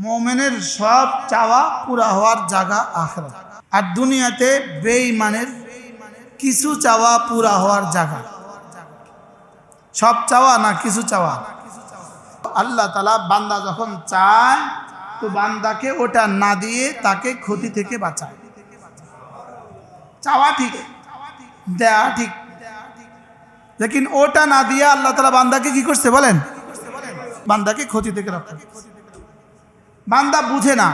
মুমিনের সব চাওয়া পুরা হওয়ার জায়গা আখিরাত, আর দুনিয়াতে বেঈমানের কিছু চাওয়া পুরা হওয়ার জায়গা। সব চাওয়া না কিছু চাওয়া। আল্লাহ তাআলা বান্দা যখন চায় তো বান্দাকে ওটা না দিয়ে তাকে ক্ষতি থেকে বাঁচায়। চাওয়া ঠিক, দেয়া ঠিক, লেকিন ওটা না দিয়ে আল্লাহ তাআলা বান্দাকে কি করছে বলেন? বান্দাকে ক্ষতি থেকে রক্ষা। বান্দা বুঝে না,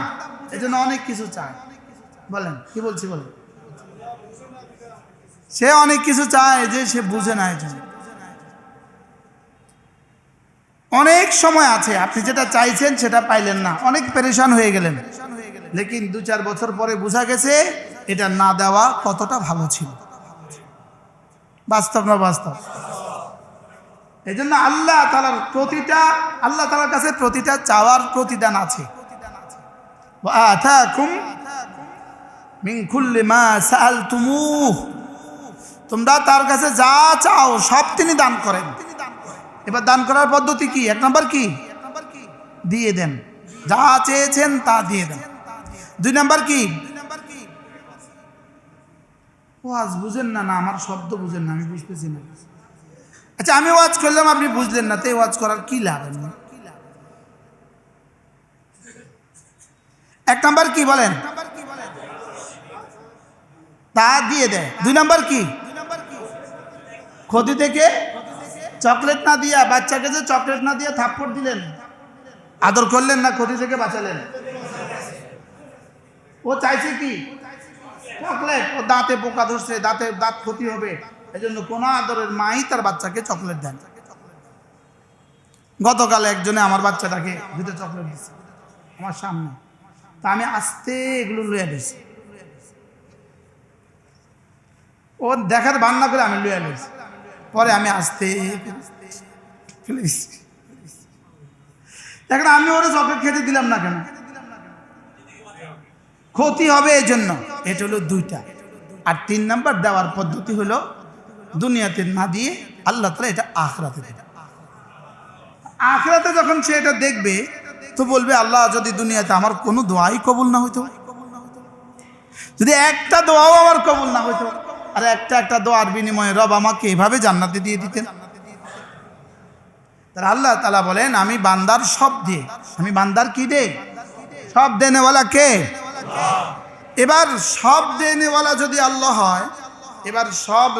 এজন্য অনেক কিছু চায়। বলেন কি বলছি বলেন? সে অনেক কিছু চায় যে সে বুঝে না। এজন্য অনেক সময় আছে আপনি যেটা চাইছেন সেটা পাইলেন না, অনেক পেরেশান হয়ে গেলেন, লেকিন 2-4 বছর পরে বোঝা গেছে এটা না দেওয়া কতটা ভালো ছিল। বাস্তব না বাস্তব? এই জন্য আল্লাহ তাআলার কাছে প্রতিটা চাওয়ার প্রতিদান আছে। আতাকুম মিন কুল্লি মা সাআলতুমুহ, তোমরা তার কাছে যা চাও সব তিনি দান করেন। এবার দান করার পদ্ধতি কি? 1 নাম্বার কি? দিয়ে দেন, যা চেয়েছেন তা দিয়ে দেন। 2 নাম্বার কি? ওয়াজ বুঝেন না? না আমার শব্দ বুঝেন না, আমি বুঝতেছি না। আচ্ছা আমি ওয়াজ করলাম আপনি বুঝলেন না, তাই ওয়াজ করার কি লাভ? 1 নাম্বার কি বলেন? তা দিয়ে দেয়। 2 নাম্বার কি? ক্ষতি থেকে চকলেট না দিয়া, বাচ্চাকে যে চকলেট না দিয়ে থাপ্পড় দিলেন, আদর করলেন না, ক্ষতি থেকে বাঁচালেন। ও চাইছে কি? চকলেট। ও দাঁতে পোকা ধরছে, দাঁত ক্ষতি হবে, এই জন্য কোন আদরের মাই তার বাচ্চাকে চকলেট দেন। গতকাল একজনে আমার বাচ্চাটাকে 2টা চকলেট দিচ্ছে আমার সামনে, তা আমি আস্তে এগুলো লইয়া দিয়েছি। ও দেখার বান্না করে আমি লইয়া দিয়েছি, পরে আমি আস্তে এখন আমি ওরা চকলেট খেতে দিলাম না কেন? ক্ষতি হবে এই জন্য। এটা হলো 2টা। আর 3 নাম্বার দেওয়ার পদ্ধতি হলো দুনিয়াতে না দিয়ে আল্লাহ তাআলা এটা আখিরাতে দেবে। আখিরাতে যখন সে এটা দেখবে তো বলবে আল্লাহ যদি দুনিয়াতে আমার কোনো দোয়াই কবুল না হইতো, যদি একটা দোয়াও আমার কবুল না হইতো, আর একটা দোয়ার বিনিময়ে রব আমাকে এভাবে জান্নাতে দিয়ে দিতেন। তাহলে আল্লাহ তাআলা বলেন আমি বান্দার সব দিয়ে, আমি বান্দার কি দে? সব দেনেওয়ালা কে? এবার সব দেনেওয়ালা যদি আল্লাহ হয়, এবার সব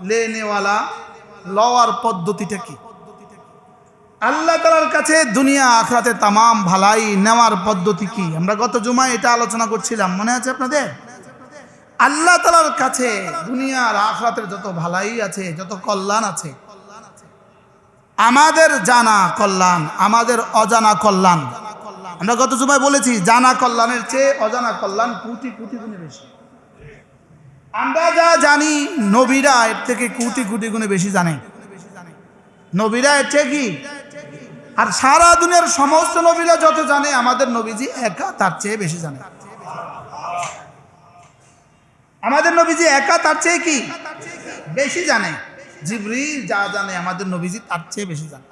লেনেওয়ালা লওয়ার পদ্ধতিটা কি? আল্লাহ তাআলার কাছে দুনিয়া আখিরাতে তামাম ভালাই নেওয়ার পদ্ধতি কি? আমরা গত জুমায় এটা আলোচনা করছিলাম, মনে আছে আপনাদের? আল্লাহ তাআলার কাছে দুনিয়ার আখিরাতের যত ভালাই আছে, যত কল্যাণ আছে, আমাদের জানা কল্যাণ, আমাদের অজানা কল্যাণ, আমরা গত জুমায় বলেছি জানা কল্যাণের চেয়ে অজানা কল্যাণ কোটি কোটি গুণে বেশি। আমরা যা জানি নবীরা এর থেকে কোটি কোটি গুণে বেশি জানে। নবীরা এর চেয়ে কি? আর সারা দুনিয়ার সমস্ত নবীরা যত জানে, আমাদের নবীজি একা তার চেয়ে বেশি জানে। আমাদের নবীজি একা তার চেয়ে কি বেশি জানে। জিবরিল যা জানে আমাদের নবীজি তার চেয়ে বেশি জানে।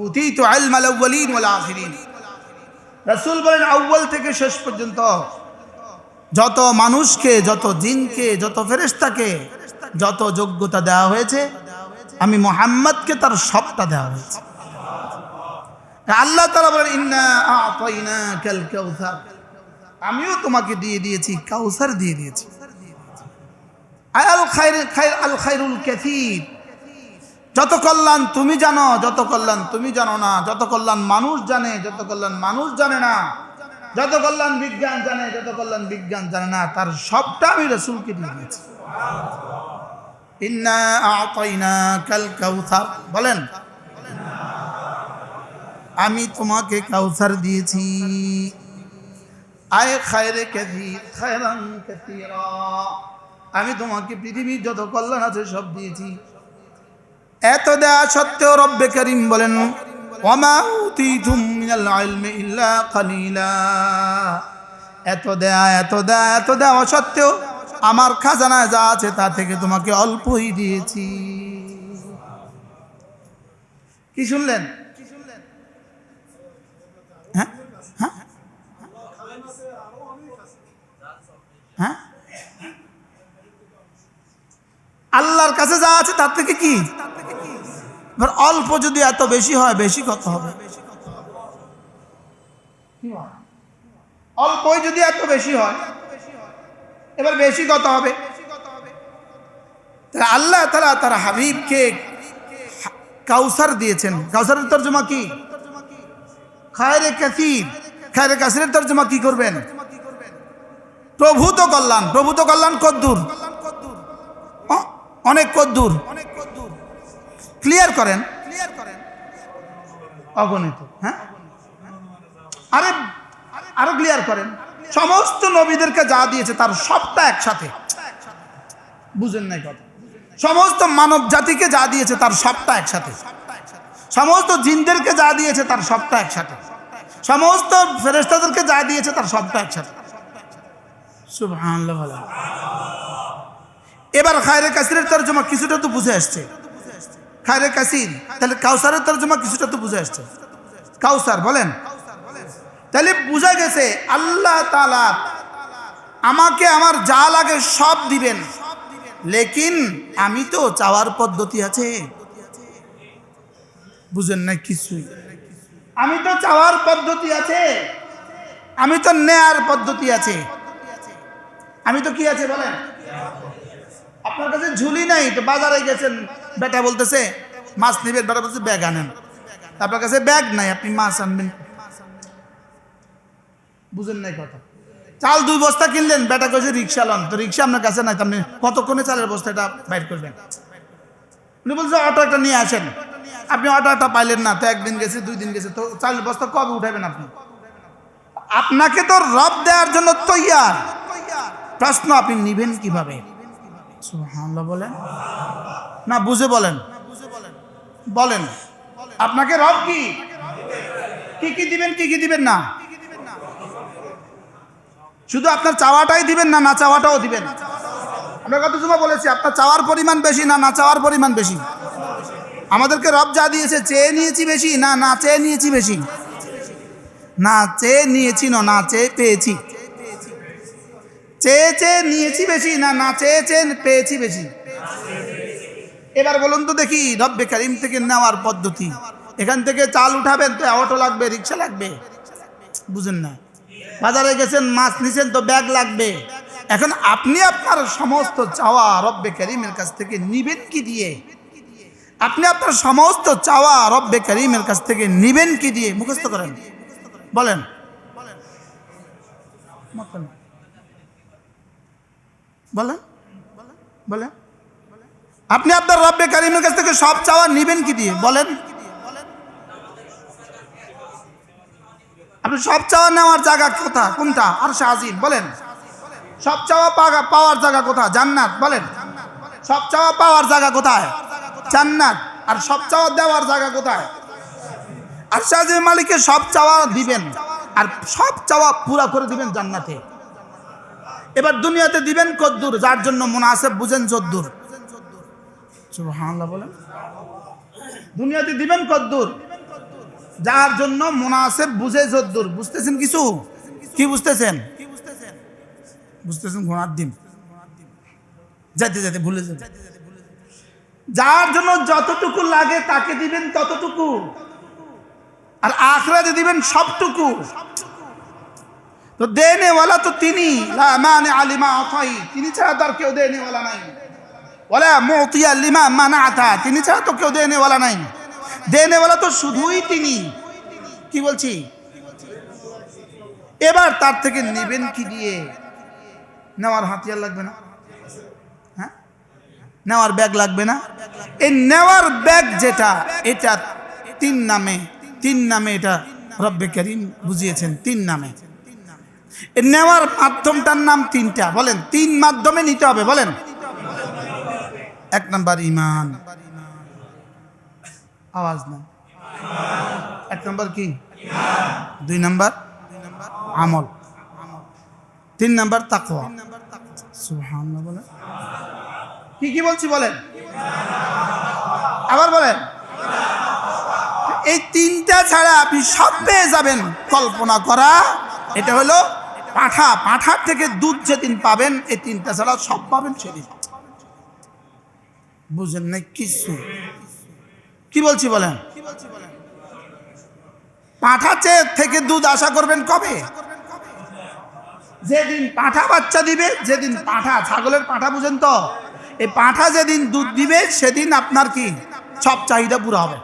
উতীতু ইলমাল আউয়ালিন ওয়াল আখিরিন। রাসূল বলেন আউয়াল থেকে শেষ পর্যন্ত যত মানুষকে, যত জিনকে, যত ফেরেশতাকে যত যোগ্যতা দেওয়া হয়েছে, আমি মুহাম্মদকে তার সবটা দেওয়া হয়েছে। আল্লাহ তাআলা বলেন ইন্না আ'তাইনাকাল কাউসার, আমিও তোমাকে দিয়ে দিয়েছি কাউসার, দিয়ে দিয়েছি। আল খায়রুল কাসীর, যত কল্যাণ তুমি জানো, যত কল্যাণ তুমি জানো না, যত কল্যাণ মানুষ জানে, যত কল্যাণ মানুষ জানে না, যত কল্যাণ বিজ্ঞান জানে, যত কল্যাণ বিজ্ঞান জানে না, তার সবটা আমি রাসূলকে দিয়ে দিয়েছি। ইন্না আ'তাইনাকাল কাউসার, বলেন আমি তোমাকে কাউসার দিয়েছি। আয় খায়রে কাসীর খায়রান কাসীরা, আমি তোমাকে পৃথিবীর যত কল্যাণ আছে সব দিয়েছি। এত দেয়া সত্ত্বেও রব্বে কারীম বলেন ওয়ামা উতীতুম মিনাল ইলমি ইল্লা কালিলা, এত দেয়া সত্ত্বেও আমার খাজানায় যা আছে তা থেকে তোমাকে অল্পই দিয়েছি। কি শুনলেন? হ্যাঁ হ্যাঁ, আল্লাহর কাছে যা আছে তার থেকে কি অল্প যদি এত বেশি হয়, বেশি কত হবে? অল্পই যদি এত বেশি হয়, এবার বেশি কত হবে? আল্লাহ তাআলা তার হাবিবকে কাউসার দিয়েছেন। কাউসারের তরজমা কি? খায়রে কাসির। খায়রে কাসিরের তরজমা কি করবেন? প্রভূত কল্যাণ। প্রভূত কল্যাণ কদ্দূর? অনেক কদ্দূর? ক্লিয়ার করেন। অগণিত। হ্যাঁ, আরে আরো ক্লিয়ার করেন। সমস্ত নবীদেরকে যা দিয়েছে তার সবটা একসাথে। বুঝেন নাই কথা? সমস্ত মানব জাতিকে যা দিয়েছে তার সবটা একসাথে। সমস্ত জিনদেরকে যা দিয়েছে তার সবটা একসাথে। সমস্ত ফেরেশতাদেরকে যা দিয়েছে তার সবটা একসাথে। সুবহানাল্লাহ। এবার খায়রে কাসিরের তরজমা কিছুটা তো বুঝে আসছে। খায়রে কাসির, তাহলে কাউসারের তরজমা কিছুটা তো বুঝে আসছে। কাউসার বলেন, তাহলে বুঝা গেছে আল্লাহ তাআলা আমাকে আমার যা লাগে সব দিবেন, লেকিন আমি তো চাওয়ার পদ্ধতি আছে। বুঝেন না কিছুই? আমি তো চাওয়ার পদ্ধতি আছে, আমি তো নেয়ার পদ্ধতি আছে। আমি তো কি আছে বলেন? আপনার কাছে ঝুলি নাই, তো বাজারে গেছেন, বেটা বলতেছে মাছ নিবেন, বেটা বলতেছে ব্যাগ আনেন। আপনার কাছে ব্যাগ নাই, আপনি মাছ আনবেন। বুঝেন নাই কথা? চাল 2 বস্তা কিনলেন, বেটা কইছে রিক্সা লন, তো রিক্সা আপনার কাছে নাই, আপনি কতক্ষণে চালের বস্তাটা বাইর করবেন? উনি বলছে অটো একটা নিয়ে আসেন। আপনি অটো একটা পাইলেন না, তো 1 দিন গেছে, 2 দিন গেছে, তো চালের বস্তা কবে উঠাবেন আপনি? আপনাকে তো রব দেওয়ার জন্য তৈয়ার। প্রশ্ন, আপনি নিবেন কিভাবে? সুবহানাল্লাহ বলেন না, বুঝে বলেন। বলেন আপনাকে রব কি কি দিবেন, কি দিবেন না? শুধু আপনার চাওয়াটাই দিবেন না, না চাওয়াটাও দিবেন? আমরা কত সময় বলেছি আপনার চাওয়ার পরিমাণ বেশি না না চাওয়ার পরিমাণ বেশি? আমাদেরকে রব যা দিয়েছে চেয়ে নিয়েছি বেশি না না চেয়ে নিয়েছি বেশি? না চেয়ে নিয়েছি না না চেয়ে পেয়েছি? চেয়ে চেয়ে নিয়েছি বেশি না না চেয়ে চেয়ে পেয়েছি বেশি? এবার বলুন তো দেখি, রব্বে কারিম থেকে নেওয়ার পদ্ধতি। এখান থেকে চাল উঠাবেন তো অটো লাগবে, রিক্সা লাগবে। বুঝেন না? বাজারে গেছেন, মাছ নিছেন, তো ব্যাগ লাগবে। এখন আপনি আপনার সমস্ত চাওয়া রব্বে কারিমের কাছ থেকে নিবেন কি দিয়ে? আপনি আপনার সমস্ত চাওয়া রব্বে কারিমের কাছ থেকে নিবেন কি দিয়ে? মুখস্থ করেন, বলেন। বলেন বলেন, আপনি আপনার রব্বে কারিমের কাছ থেকে সব চাওয়া নিবেন কি দিয়ে? বলেন। আপনি সব চাওয়া নেওয়ার জায়গা কোথা? কোনটা? আরশে আজিম। বলেন। সব চাওয়া পাওয়ার জায়গা কোথা? জান্নাত। বলেন। সব চাওয়া পাওয়ার জায়গা কোথায়? জান্নাত। আর সব চাওয়া দেওয়ার জায়গা কোথায়? আরশে আজিম মালিকের সব চাওয়া দিবেন, আর সব চাওয়া পুরা করে দিবেন জান্নাতে। এবার দুনিয়াতে দিবেন কদ্দুর, যার জন্য মুনাসেব বুঝেন যদ্দুর। সুবহানাল্লাহ বলেন। দুনিয়াতে দিবেন কদ্দুর, যার জন্য মুনাসেব বুঝে যদ্দুর। বুঝতেছেন কিছু? কি বুঝতেছেন? বুঝতেছেন? ঘোড়ার ডিম যাইতে যাইতে ভুলে যাবে। যার জন্য যতটুকু লাগে তাকে দিবেন ততটুকু, আর আখিরাতে দিবেন সবটুকু। তো দেনেওয়ালা তো তিনি, লা মানে আলিমা আতাই, তিনি ছাড়া তো আর কেউ দেনেওয়ালা নাই। ওয়ালা মুতিয়া লিমা মানাতা, তিনি ছাড়া তো কেউ দেনেওয়ালা নাই। দেনেওয়ালা তো শুধুই তিনি। কি বলছি? এবার তার থেকে নেবেন কি দিয়ে? নেওয়ার হাতিয়ার লাগবে না? হ্যাঁ, নেওয়ার ব্যাগ লাগবে না? এই নেওয়ার ব্যাগ যেটা, এটা 3 নামে, 3 নামে এটা রব্বে কারিম বুঝিয়েছেন। 3 নামে এই নেওয়ার মাধ্যমটার নাম 3টা। বলেন, 3 মাধ্যমে নিতে হবে। বলেন। 1 নাম্বার ঈমান। আওয়াজ না। 1 নাম্বার কি? 2 নাম্বার আমল, 3 নাম্বার তাকওয়া। সুবহানাল্লাহ বলেন। কি বলছি বলেন? আবার বলেন। এই 3টা ছাড়া আপনি সব পেয়ে যাবেন। কল্পনা করা, এটা হলো পাঁঠার থেকে দুধ যেদিন পাবেন, এই তিনটা ছাড়া সব পাবেন সেদিন। বুঝেন না কিছু? কি বলছি বলেন? পাঁঠা থেকে দুধ আশা করবেন কবে? যেদিন পাঁঠা বাচ্চা দিবে, যেদিন পাঁঠা, ছাগলের পাঁঠা বুঝেন তো, এই পাঁঠা যেদিন দুধ দিবে সেদিন আপনার কি সব চাহিদা পুরো হবে।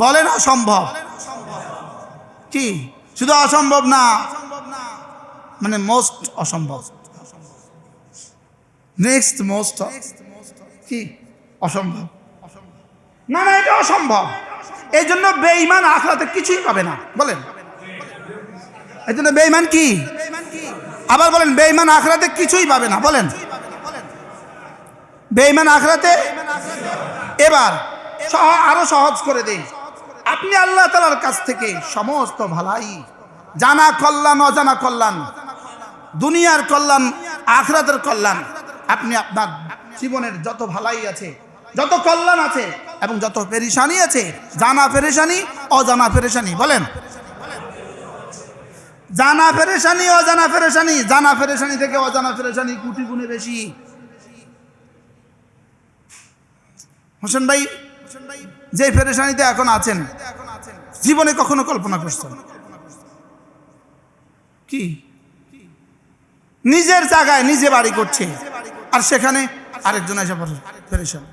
বলেন অসম্ভব? কি শুধু অসম্ভব না, মানে মোস্ট অসম্ভব, নেক্সট মোস্ট কি অসম্ভব না, না এটা অসম্ভব। এই জন্য বেঈমান আখিরাতে কিছুই পাবে না। বলেন এই জন্য বেঈমান কি? আবার বলেন বেঈমান আখিরাতে কিছুই পাবে না। বলেন বেঈমান আখিরাতে। এবার আরো সহজ করে দেই, আপনি আল্লাহ তাআলার কাছ থেকে সমস্ত ভালাই, জানা কল্যাণ অজানা কল্যাণ, দুনিয়ার কল্যাণ আখিরাতের কল্যাণ, আপনি আপনার জীবনের যত ভালাই আছে, যত কল্যাণ আছে এবং যত পেরেশানি আছে, জানা পেরেশানি অজানা পেরেশানি, বলেন জানা পেরেশানি অজানা পেরেশানি, জানা পেরেশানি থেকে অজানা পেরেশানি কোটি গুণে বেশি। হোসেন ভাই যে পেরেশানিতে এখন আছেন, জীবনে কখনো কল্পনা করছেন কি? নিজের জায়গায় নিজে বাড়ি করছে আর সেখানে আরেকজন এসে পেরেশান।